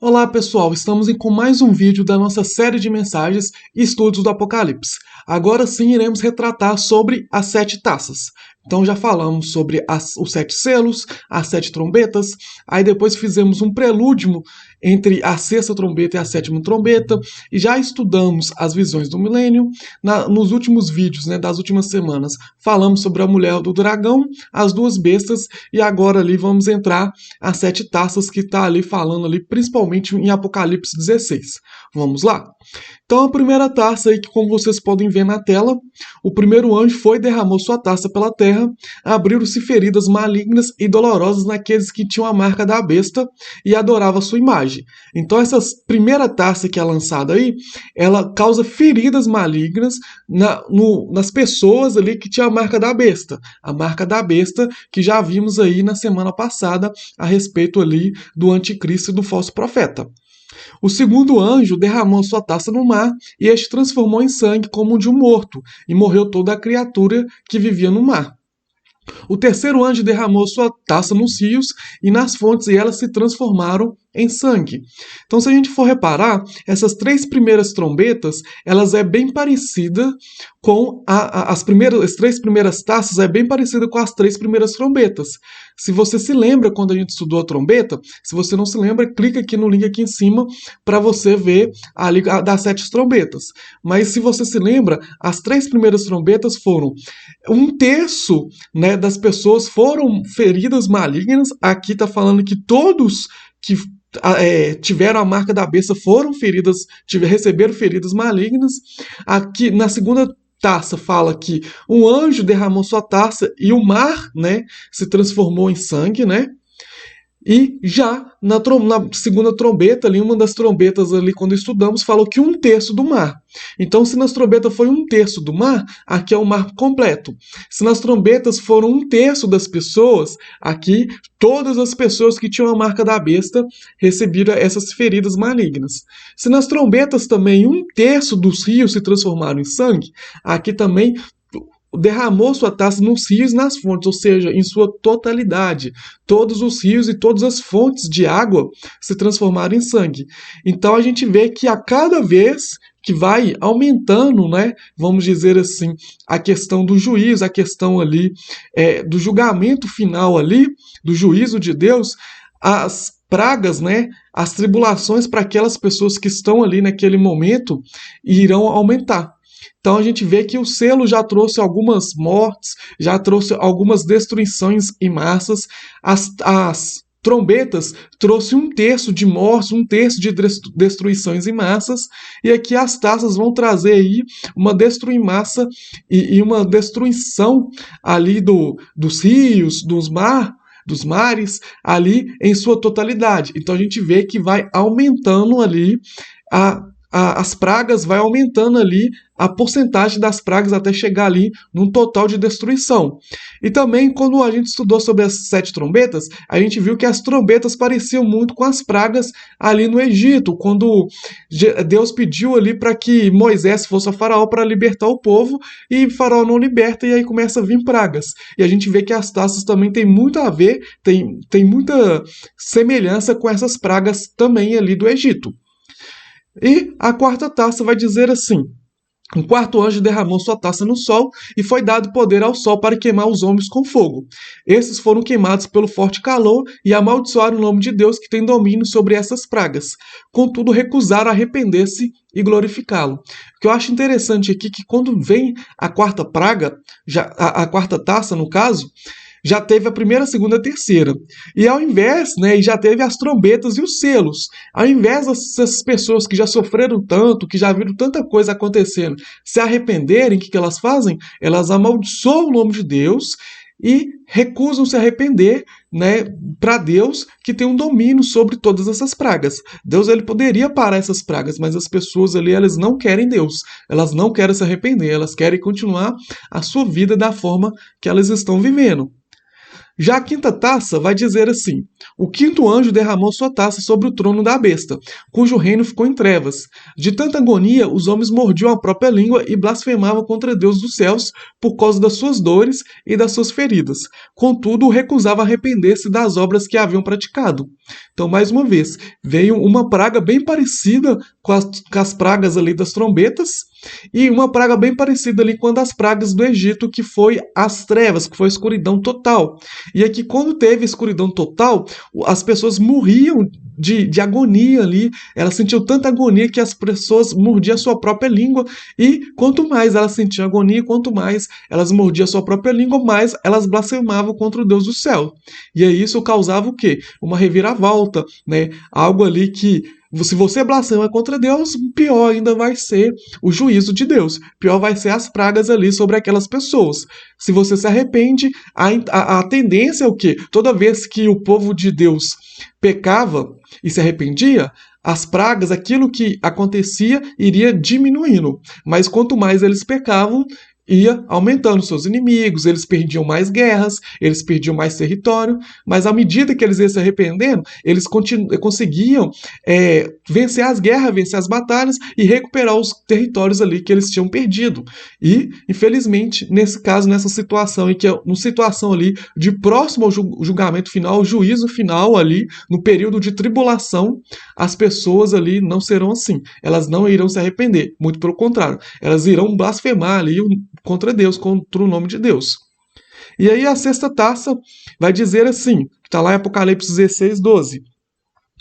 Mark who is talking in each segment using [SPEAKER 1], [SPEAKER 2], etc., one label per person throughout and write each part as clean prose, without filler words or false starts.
[SPEAKER 1] Olá pessoal, estamos com mais um vídeo da nossa série de mensagens e estudos do Apocalipse. Agora sim iremos retratar sobre as 7 taças. Então já falamos sobre os 7 selos, as 7 trombetas, aí depois fizemos um prelúdio entre a 6ª trombeta e a 7ª trombeta, e já estudamos as visões do milênio. Nos últimos vídeos, das últimas semanas, falamos sobre a mulher do dragão, as 2 bestas, e agora ali vamos entrar as 7 taças que está ali falando ali, principalmente em Apocalipse 16. Vamos lá? Então a primeira taça aí, que como vocês podem ver na tela, o primeiro anjo foi e derramou sua taça pela terra, abriram-se feridas malignas e dolorosas naqueles que tinham a marca da besta e adoravam a sua imagem. Então essa primeira taça que é lançada aí, ela causa feridas malignas nas pessoas ali que tinham a marca da besta. A marca da besta que já vimos aí na semana passada a respeito ali do anticristo e do falso profeta. O segundo anjo derramou sua taça no mar, e este transformou em sangue como de um morto, e morreu toda a criatura que vivia no mar. O terceiro anjo derramou sua taça nos rios e nas fontes, e elas se transformaram em sangue. Então, se a gente for reparar, essas 3 primeiras trombetas, elas é bem parecida com as 3 primeiras taças, é bem parecida com as 3 primeiras trombetas. Se você se lembra quando a gente estudou a trombeta, se você não se lembra, clica aqui no link aqui em cima para você ver ali das 7 trombetas. Mas se você se lembra, as 3 primeiras trombetas foram 1/3, das pessoas foram feridas malignas. Aqui está falando que todos que tiveram a marca da besta foram feridas, receberam feridas malignas. Aqui na segunda taça fala que um anjo derramou sua taça e o mar, se transformou em sangue, E já na segunda trombeta, ali, uma das trombetas ali, quando estudamos, falou que 1/3 do mar. Então, se nas trombetas foi 1/3 do mar, aqui é o mar completo. Se nas trombetas foram 1/3 das pessoas, aqui todas as pessoas que tinham a marca da besta receberam essas feridas malignas. Se nas trombetas também 1/3 dos rios se transformaram em sangue, aqui também derramou sua taça nos rios e nas fontes, ou seja, em sua totalidade. Todos os rios e todas as fontes de água se transformaram em sangue. Então a gente vê que a cada vez que vai aumentando, vamos dizer assim, a questão do juízo, a questão ali do julgamento final ali, do juízo de Deus, as pragas, as tribulações para aquelas pessoas que estão ali naquele momento irão aumentar. Então a gente vê que o selo já trouxe algumas mortes, já trouxe algumas destruições em massas. As trombetas trouxe 1/3 de mortes, 1/3 de destruições em massas. E aqui as taças vão trazer aí uma destruição em massa e uma destruição ali dos rios, dos mares, ali em sua totalidade. Então a gente vê que vai aumentando ali as pragas, vai aumentando ali a porcentagem das pragas até chegar ali num total de destruição. E também, quando a gente estudou sobre as 7 trombetas, a gente viu que as trombetas pareciam muito com as pragas ali no Egito, quando Deus pediu ali para que Moisés fosse a Faraó para libertar o povo, e Faraó não liberta, e aí começa a vir pragas. E a gente vê que as taças também tem muito a ver, tem muita semelhança com essas pragas também ali do Egito. E a 4ª taça vai dizer assim: o 4º anjo derramou sua taça no sol, e foi dado poder ao sol para queimar os homens com fogo. Esses foram queimados pelo forte calor e amaldiçoaram o nome de Deus, que tem domínio sobre essas pragas. Contudo, recusaram arrepender-se e glorificá-lo. O que eu acho interessante aqui é que quando vem a 4ª praga, a 4ª taça no caso, já teve a primeira, a segunda, a terceira. E ao invés, já teve as trombetas e os selos. Ao invés dessas pessoas que já sofreram tanto, que já viram tanta coisa acontecendo, se arrependerem, o que elas fazem? Elas amaldiçoam o nome de Deus e recusam se arrepender, para Deus, que tem um domínio sobre todas essas pragas. Deus, ele poderia parar essas pragas, mas as pessoas ali, elas não querem Deus. Elas não querem se arrepender, elas querem continuar a sua vida da forma que elas estão vivendo. Já a quinta taça vai dizer assim: o quinto anjo derramou sua taça sobre o trono da besta, cujo reino ficou em trevas. De tanta agonia, os homens mordiam a própria língua e blasfemavam contra Deus dos céus por causa das suas dores e das suas feridas. Contudo, recusava arrepender-se das obras que haviam praticado. Então, mais uma vez, veio uma praga bem parecida com as pragas ali das trombetas, e uma praga bem parecida ali com uma das pragas do Egito, que foi as trevas, que foi a escuridão total. E aqui, quando teve escuridão total, as pessoas morriam de agonia ali, elas sentiam tanta agonia que as pessoas mordiam a sua própria língua, e quanto mais elas sentiam agonia, quanto mais elas mordiam a sua própria língua, mais elas blasfemavam contra o Deus do céu. E aí isso causava o quê? Uma reviravolta, né? Algo ali que, se você blasfema contra Deus, pior ainda vai ser o juízo de Deus. Pior vai ser as pragas ali sobre aquelas pessoas. Se você se arrepende, a tendência é o quê? Toda vez que o povo de Deus pecava e se arrependia, as pragas, aquilo que acontecia, iria diminuindo. Mas quanto mais eles pecavam, ia aumentando seus inimigos, eles perdiam mais guerras, eles perdiam mais território, mas à medida que eles iam se arrependendo, eles conseguiam vencer as guerras, vencer as batalhas e recuperar os territórios ali que eles tinham perdido. E, infelizmente, nesse caso, nessa situação, em que é uma situação ali de próximo ao julgamento final, ao juízo final ali, no período de tribulação, as pessoas ali não serão assim. Elas não irão se arrepender, muito pelo contrário, elas irão blasfemar ali contra Deus, contra o nome de Deus. E aí a sexta taça vai dizer assim, que está lá em Apocalipse 16, 12.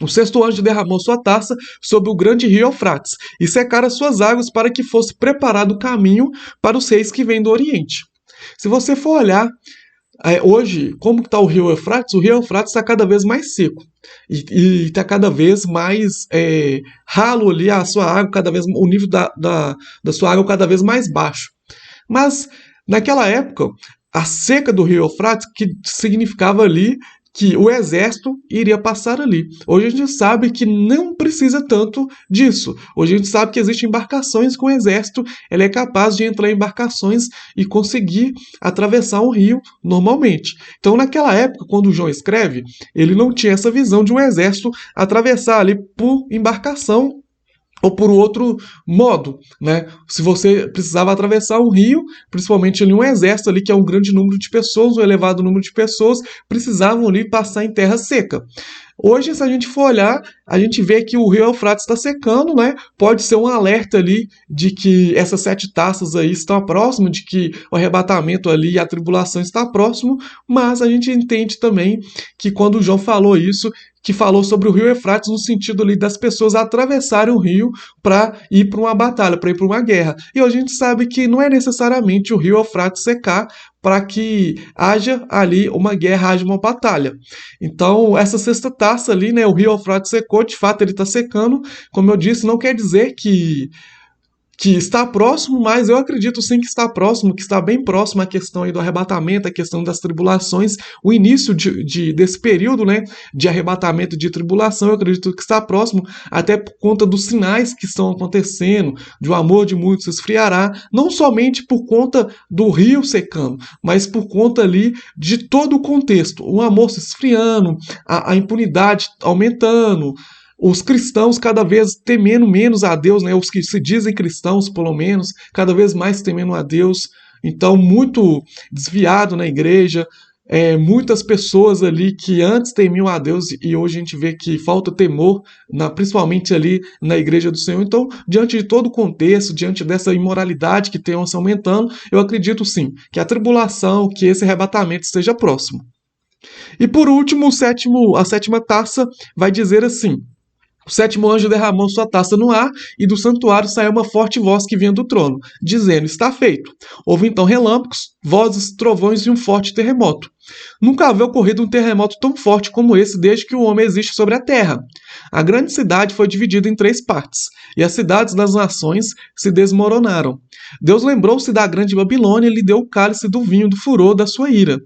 [SPEAKER 1] O sexto anjo derramou sua taça sobre o grande rio Eufrates e secara suas águas para que fosse preparado o caminho para os reis que vêm do Oriente. Se você for olhar hoje, como está o rio Eufrates está cada vez mais seco. E está cada vez mais ralo ali a sua água, cada vez, o nível da sua água cada vez mais baixo. Mas, naquela época, a seca do rio Eufrates, que significava ali que o exército iria passar ali. Hoje a gente sabe que não precisa tanto disso. Hoje a gente sabe que existem embarcações com o exército, ele é capaz de entrar em embarcações e conseguir atravessar um rio normalmente. Então, naquela época, quando o João escreve, ele não tinha essa visão de um exército atravessar ali por embarcação ou por outro modo, né? Se você precisava atravessar um rio, principalmente ali um exército ali, que é um grande número de pessoas, um elevado número de pessoas, precisavam ali passar em terra seca. Hoje, se a gente for olhar, a gente vê que o rio Eufrates está secando, né? Pode ser um alerta ali de que essas 7 taças aí estão próximas, de que o arrebatamento ali e a tribulação está próximo, mas a gente entende também que quando o João falou isso, que falou sobre o rio Eufrates no sentido ali das pessoas atravessarem o rio para ir para uma batalha, para ir para uma guerra. E hoje a gente sabe que não é necessariamente o rio Eufrates secar para que haja ali uma guerra, haja uma batalha. Então, essa sexta taça ali, né, o rio Eufrates secou, de fato ele está secando. Como eu disse, não quer dizer que está próximo, mas eu acredito sim que está próximo, que está bem próximo à questão aí do arrebatamento, a questão das tribulações, o início desse período, né, de arrebatamento e de tribulação, eu acredito que está próximo, até por conta dos sinais que estão acontecendo, de o amor de muitos se esfriará, não somente por conta do rio secando, mas por conta ali de todo o contexto, o amor se esfriando, a impunidade aumentando, os cristãos cada vez temendo menos a Deus, né? Os que se dizem cristãos, pelo menos, cada vez mais temendo a Deus. Então, muito desviado na igreja, muitas pessoas ali que antes temiam a Deus e hoje a gente vê que falta temor, principalmente ali na igreja do Senhor. Então, diante de todo o contexto, diante dessa imoralidade que tem se aumentando, eu acredito sim que a tribulação, que esse arrebatamento esteja próximo. E por último, a sétima taça vai dizer assim: o sétimo anjo derramou sua taça no ar, e do santuário saiu uma forte voz que vinha do trono, dizendo: está feito. Houve então relâmpagos, vozes, trovões e um forte terremoto. Nunca havia ocorrido um terremoto tão forte como esse desde que o homem existe sobre a terra. A grande cidade foi dividida em 3 partes, e as cidades das nações se desmoronaram. Deus lembrou-se da grande Babilônia e lhe deu o cálice do vinho do furor da sua ira.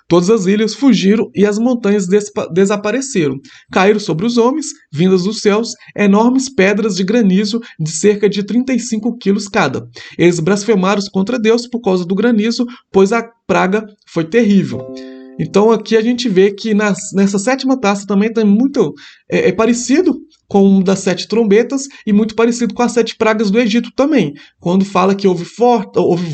[SPEAKER 1] Todas as ilhas fugiram e as montanhas desapareceram. Caíram sobre os homens, vindas dos céus, enormes pedras de granizo de cerca de 35 quilos cada. Eles blasfemaram contra Deus por causa do granizo, pois a praga foi terrível. Então aqui a gente vê que nessa sétima taça também tem muito parecido com um das 7 trombetas e muito parecido com as 7 pragas do Egito também. Quando fala que houve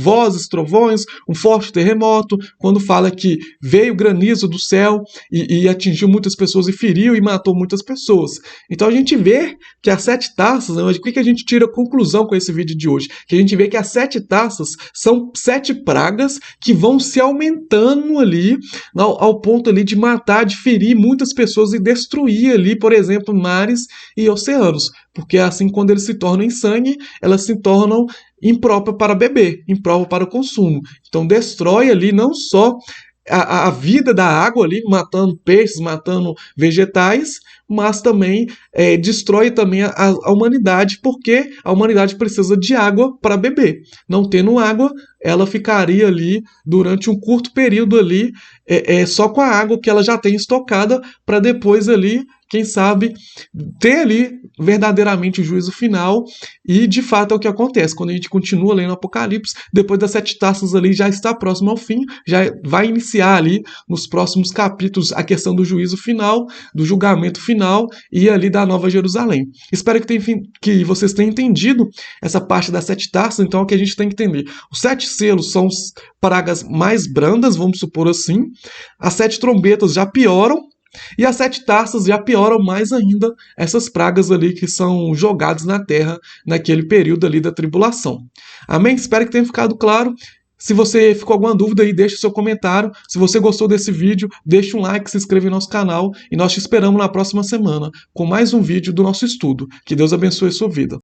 [SPEAKER 1] vozes, trovões, um forte terremoto, quando fala que veio granizo do céu e atingiu muitas pessoas e feriu e matou muitas pessoas. Então a gente vê que as 7 taças, o que a gente tira a conclusão com esse vídeo de hoje? Que a gente vê que as 7 taças são 7 pragas que vão se aumentando ali ao ponto ali de matar, de ferir muitas pessoas e destruir ali, por exemplo, mares e oceanos, porque assim, quando eles se tornam em sangue, elas se tornam impróprias para beber, impróprias para o consumo. Então destrói ali não só a vida da água ali, matando peixes, matando vegetais, mas também destrói também a humanidade, porque a humanidade precisa de água para beber. Não tendo água, ela ficaria ali durante um curto período ali, só com a água que ela já tem estocada, para depois ali, quem sabe, ter ali verdadeiramente o juízo final. E de fato é o que acontece quando a gente continua lendo Apocalipse. Depois das 7 taças ali, já está próximo ao fim, já vai iniciar ali nos próximos capítulos a questão do juízo final, do julgamento final e ali da Nova Jerusalém. Espero que vocês tenham entendido essa parte das 7 taças. Então é o que a gente tem que entender: os 7 selos são pragas mais brandas, vamos supor assim. As 7 trombetas já pioram, e as 7 taças já pioram mais ainda essas pragas ali que são jogadas na terra naquele período ali da tribulação. Amém? Espero que tenha ficado claro. Se você ficou com alguma dúvida aí, deixe seu comentário. Se você gostou desse vídeo, deixe um like, se inscreva em nosso canal e nós te esperamos na próxima semana com mais um vídeo do nosso estudo. Que Deus abençoe a sua vida.